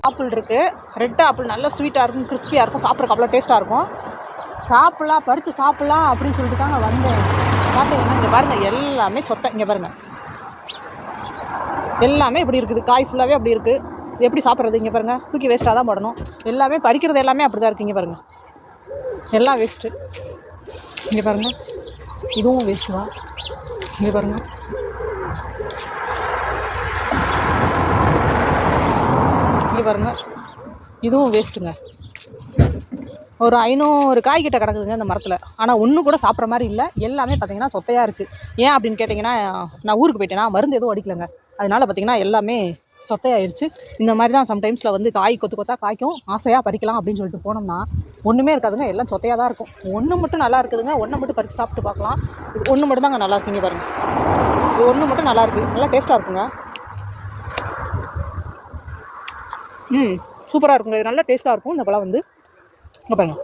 Apple இருக்குது. Red apple நல்லா ஸ்வீட்டாக இருக்கும், கிறிஸ்பியாக இருக்கும், சாப்பிட்றக்கு அவ்வளோ டேஸ்ட்டாக இருக்கும். சாப்பிட்லாம், பறித்து சாப்பிட்லாம் அப்படின்னு சொல்லிட்டு தாங்க வந்தேன். பார்த்தீங்கன்னா இங்கே பாருங்கள், எல்லாமே சொத்தை. இங்கே பாருங்கள், எல்லாமே இப்படி இருக்குது. காய் ஃபுல்லாகவே அப்படி இருக்குது. இது எப்படி சாப்பிட்றது? இங்கே பாருங்கள், தூக்கி வேஸ்ட்டாக தான் போடணும். எல்லாமே பறிக்கிறது எல்லாமே அப்படி தான் இருக்குது. இங்கே பாருங்கள், எல்லாம் வேஸ்ட்டு. இங்கே பாருங்கள், இதுவும் வேஸ்ட்டு தான். இங்கே பாருங்கள், இங்கே பாருங்கள், இதுவும் வேஸ்ட்டுங்க. ஒரு 500 காய் கிட்ட கிடக்குதுங்க இந்த மரத்தில். ஆனால் ஒன்று கூட சாப்பிட்ற மாதிரி இல்லை. எல்லாமே பார்த்திங்கன்னா சொத்தையாக இருக்குது. ஏன் அப்படின்னு கேட்டிங்கன்னா, நான் ஊருக்கு போயிட்டேன்னா மருந்து எதுவும் அடிக்கலைங்க. அதனால் பார்த்திங்கன்னா எல்லாமே சொத்தையாயிருச்சு. இந்த மாதிரி தான் சம்டைம்ஸில் வந்து காய் கொத்து கொத்தாக காய்க்கும். ஆசையாக பறிக்கலாம் அப்படின்னு சொல்லிட்டு போனோம்னா ஒன்றுமே இருக்காதுங்க, எல்லாம் சொத்தையாக தான் இருக்கும். ஒன்று மட்டும் நல்லா இருக்குதுங்க, ஒன்றை மட்டும் பறித்து சாப்பிட்டு பார்க்கலாம். இது ஒன்று மட்டும் தாங்க நல்லா இருக்குங்க பாருங்கள். இது ஒன்று மட்டும் நல்லா இருக்குது, நல்லா டேஸ்ட்டாக இருக்குங்க. சூப்பராக இருக்குங்க. இது நல்லா டேஸ்ட்டாக இருக்கும் இந்த பழம் வந்து. இங்கே பாருங்கள்.